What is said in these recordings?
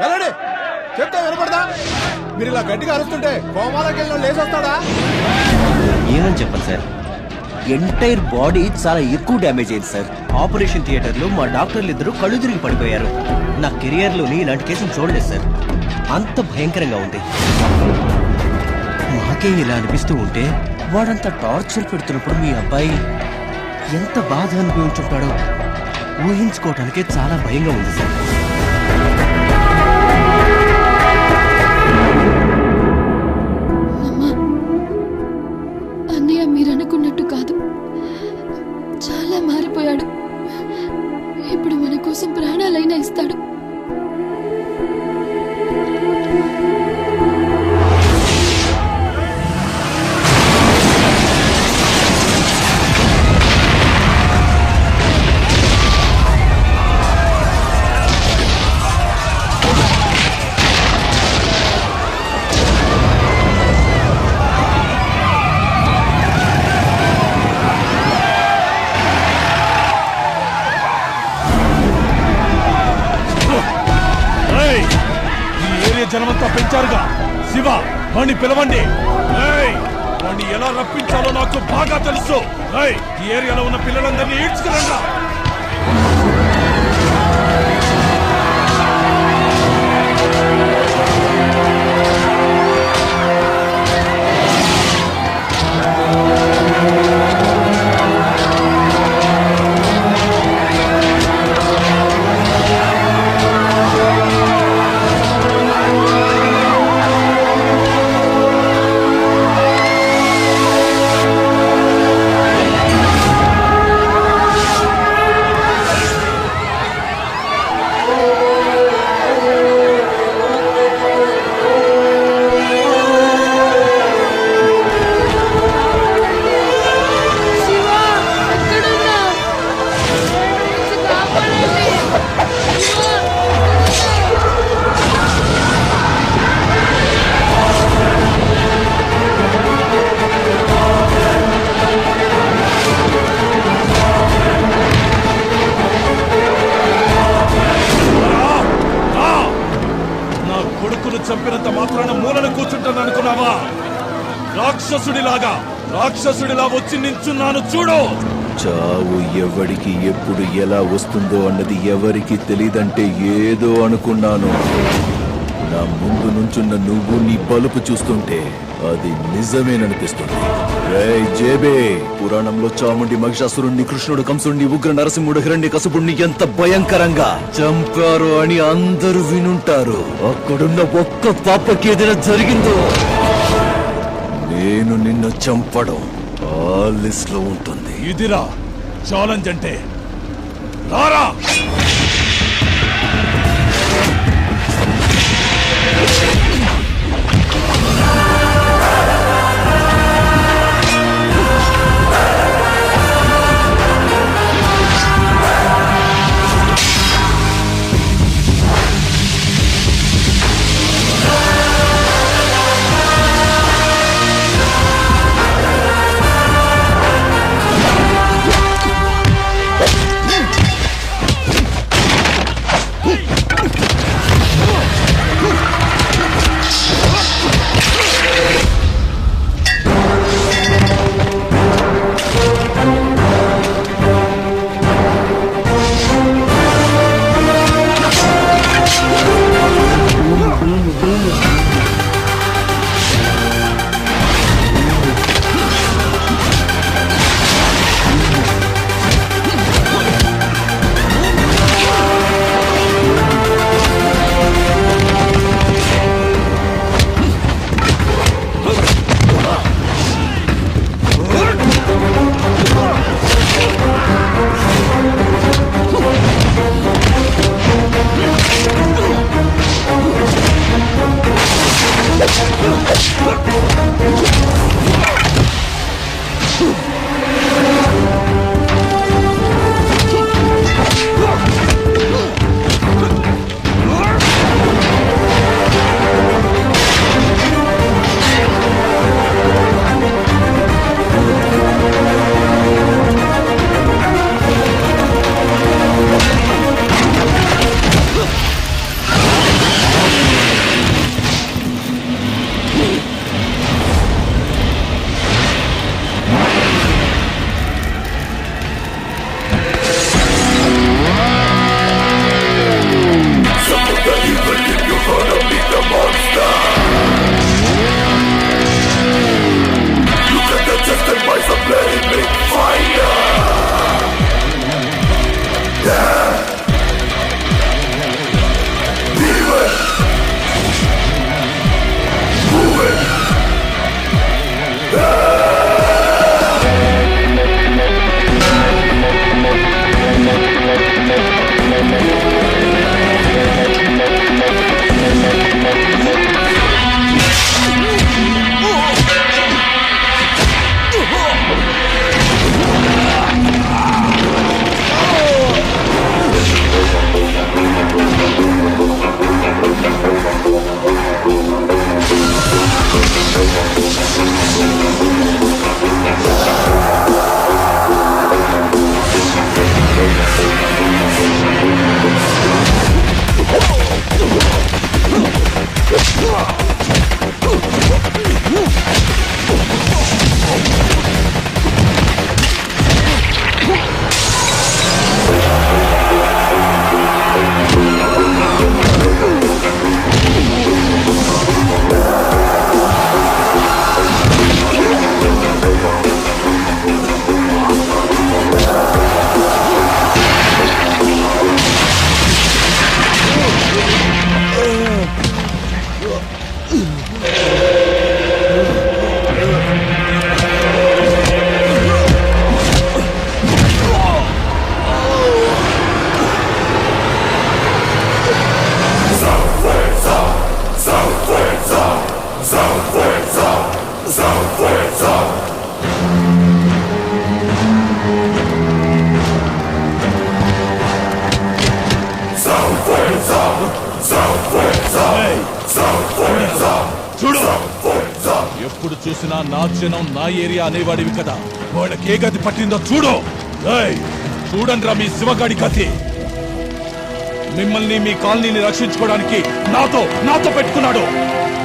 వెళ్ళండి చెప్తే వినపడదా? మీరు ఇలా గట్టిగా అరుస్తుంటే కోమాలోకి వెళ్ళిన లేచొస్తాడా? ఏమని చెప్పండి సార్, ఎంటైర్ బాడీ చాలా ఎక్కువ డ్యామేజ్ అయింది సార్. ఆపరేషన్ థియేటర్ లో మా డాక్టర్లు ఇద్దరు కళ్ళు తిరిగి పడిపోయారు. నా కెరియర్ లోని ఇలాంటి కేసులు చూడలేదు సార్. అంత భయంకరంగా ఉంది. మాకే ఇలా అనిపిస్తూ ఉంటే వాడంత టార్చర్ పెడుతున్నప్పుడు మీ అబ్బాయి ఎంత బాధ అనుభవించుంటాడో ఊహించుకోవటానికే చాలా భయంగా ఉంది సార్. అన్నయ్య మీరనుకున్నట్టు కాదు, చాలా మారిపోయాడు. ఇప్పుడు మన కోసం ప్రాణాలైనా ఇస్తాడు. జనమంతా పెంచారుగా. శివ, వాణ్ణి పిలవండి. వాణ్ణి ఎలా రప్పించాలో నాకు బాగా తెలుసు. ఈ ఏరియాలో ఉన్న పిల్లలందరినీ ఈడ్చుకురండి. చంపినంత మాత్రాన మూలను కూర్చుంటాను అనుకున్నావా? రాక్షసుడిలా వచ్చి నించున్నాను చూడు. చావు ఎవడికి ఎప్పుడు ఎలా వస్తుందో అన్నది ఎవరికి తెలీదంటే ఏదో అనుకున్నాను. నా ముందు నుంచున్న నువ్వు నీ బలుపు చూస్తుంటే అది నిజమేననిపిస్తుంది. జేబే, పురాణంలో చాముండి మహిషాసురుణ్ణి, కృష్ణుడు కంసుణ్ణి, ఉగ్ర నరసింహుడు హిరణ్యకశిపుణ్ణి ఎంత భయంకరంగా చంపారు అని అందరూ వినుంటారు. అక్కడున్న ఒక్క పాపకి ఏదైనా జరిగిందో నేను నిన్ను చంపడం ఆ లిస్ట్ లో ఉంటుంది. ఇదిరా ఛాలెంజ్ అంటే. రారా. ఎప్పుడు చూసినా నా జనం నా ఏరియా అనేవాడివి కదా, వాళ్ళకి ఏ గతి పట్టిందో చూడు. ఏయ్, చూడండిరా మీ శివగాడి గతి. మిమ్మల్ని మీ కాలనీని రక్షించుకోవడానికి నాతో పెట్టుకున్నాడు.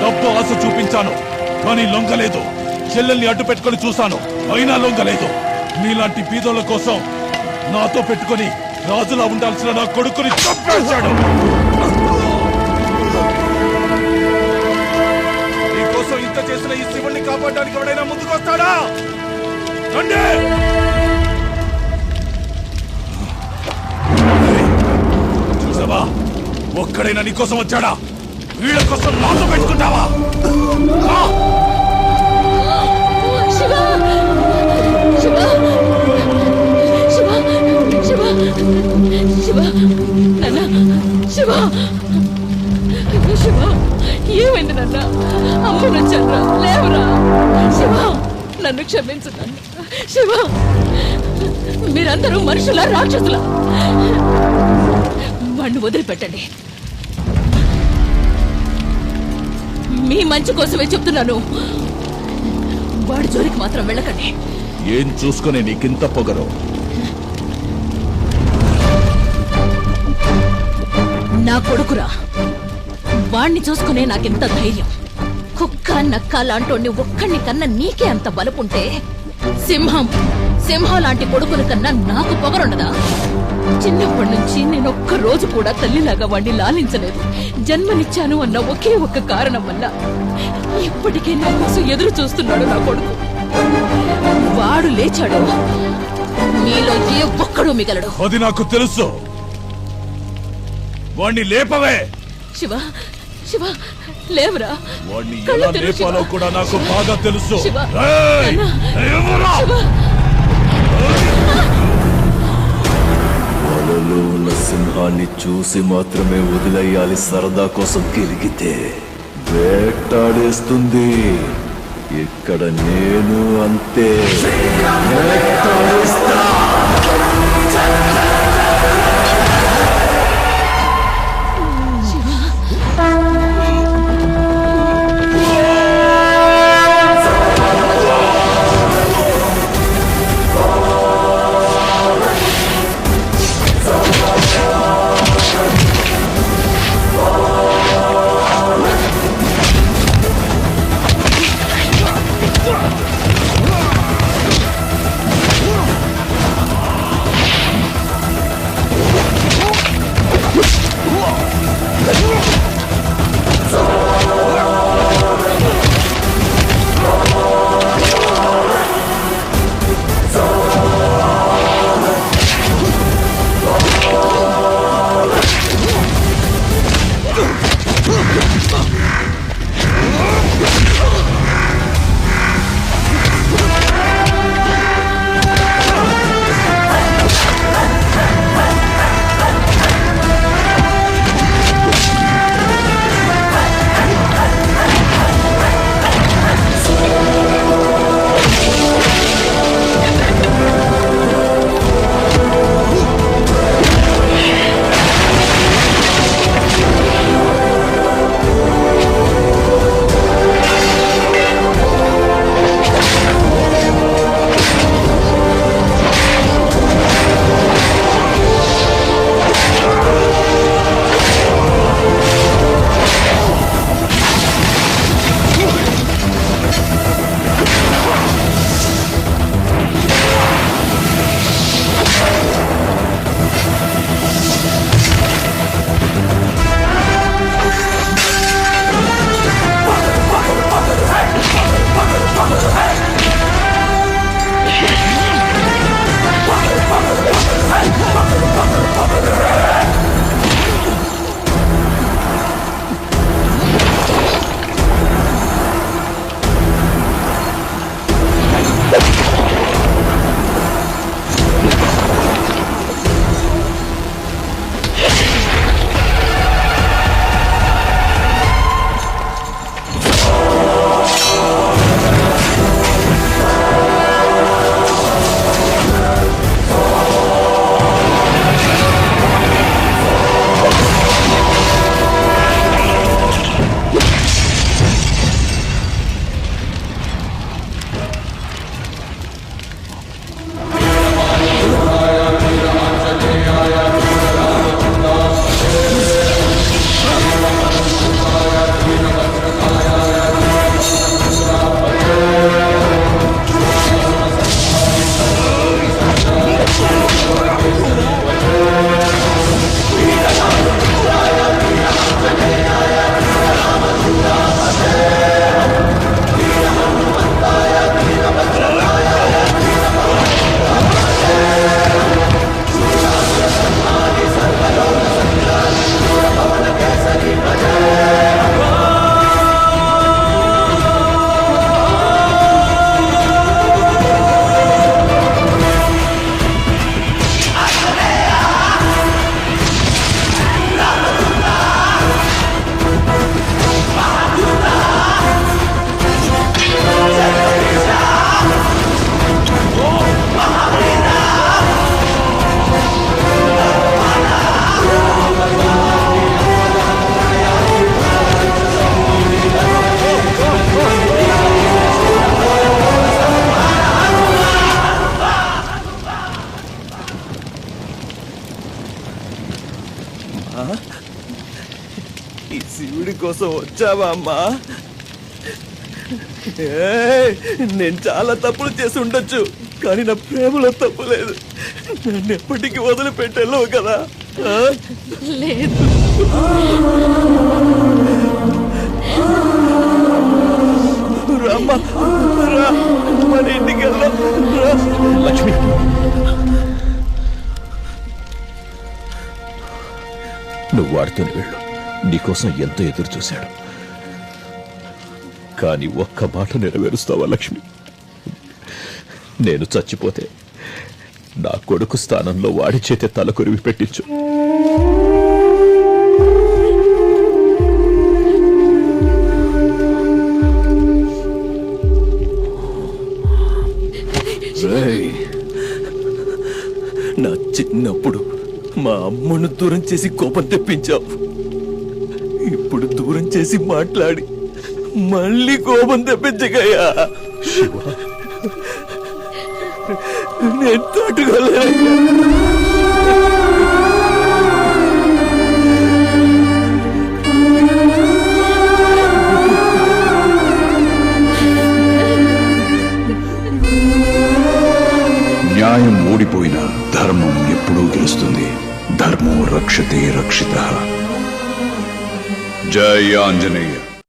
డబ్బు ఆశ చూపించాను కానీ లొంగలేదు. చెల్లెల్ని అడ్డు పెట్టుకొని చూశాను అయినా లొంగలేదు. మీలాంటి బీదోళ్ళ కోసం నాతో పెట్టుకొని రాజులా ఉండాల్సిన నా కొడుకుని చంపేశాడు. నీకోసం ఇంత చేసిన ఈ శివుణ్ణి కాపాడడానికి ఎవడైనా ముందుకు వస్తాడా? రండి. చూసావా, ఒక్కడైనా నీకోసం వచ్చాడా? వీళ్ళ కోసం నాతో పెట్టుకుంటావా? శివ శివ శివ శివ శివ నాన్న, శివ శివ, ఏమైంది నాన్న? అమ్మ వచ్చారా? లేవరా శివ, నన్ను క్షమించు నాన్న. శివ, మీరందరూ మనుషులా రాక్షసులా? వాణ్ణి వదిలిపెట్టండి. మీ మంచి కోసమే చెప్తున్నాను. వాడి జోలికి మాత్రం వెళ్ళకండి. ఏం చూసుకునే నీకింత పొగరు? నా కొడుకురా, వాణ్ణి చూసుకునే నాకెంత ధైర్యం. కుక్క నక్క లాంటోడిని ఒక్కడిని కన్నా నీకే అంత బలుపుంటే సింహం లాంటి కొడుకుని కన్నా నాకు పొగరుండదా? చిన్నప్పటి నుంచి నేను ఒక్క రోజు కూడా తల్లిలాగా వాడిని లాలించలేదు. జన్మనిచ్చాను అన్న ఒకే ఒక్క కారణం వల్ల ఇప్పటికే నా కోసం ఎదురు చూస్తున్నాడు నా కొడుకు. వాడు లేచాడు, మీలో ఏ ఒక్కడు మిగలడు. అది నాకు తెలుసు. వాణ్ణి లేపవే. శివ శివ, లేవరా. వాణ్ణి కళ్ళు ఎలా తెరువు శివ. లేపాలో కూడా నాకు బాగా తెలుసు. శివ, ఏయ్, నాన్న. ఎవరా? శివ, వలలో ఉన్న సింహాన్ని చూసి మాత్రమే వదిలేయాలి. సరదా కోసం గిరిగితే వేటాడేస్తుంది. ఇక్కడ నేను అంతే, వేటాడేస్తా. ఈ శివుడి కోసం వచ్చావా అమ్మా? ఏయ్, నేను చాలా తప్పులు చేసి ఉండొచ్చు, కానీ నా ప్రేమలో తప్పు లేదు. నన్ను ఎప్పటికీ వదిలిపెట్టాలో కదా. ఆ? లేదు. రామ్మా, రా, మన ఇంటికి వెళ్దాం. రా. లక్ష్మి, నువ్వు వాడితో వెళ్ళు. నీకోసం ఎంతో ఎదురు చూశాడు, కానీ ఒక్క మాట నెరవేరుస్తావా లక్ష్మి? నేను చచ్చిపోతే నా కొడుకు స్థానంలో వాడి చేతే తల కొరివి పెట్టించు. రేయ్, నా చిన్నప్పుడు మా అమ్మను దూరం చేసి కోపం తెప్పించావు. ఇప్పుడు దూరం చేసి మాట్లాడి మళ్ళీ కోపం తెప్పించగయ్యా. నేను తట్టుకోలేను. న్యాయం ఓడిపోయినా ధర్మం ఎప్పుడూ గెలుస్తుంది. ధర్మో రక్షతే రక్షితః. జై ఆంజనేయ.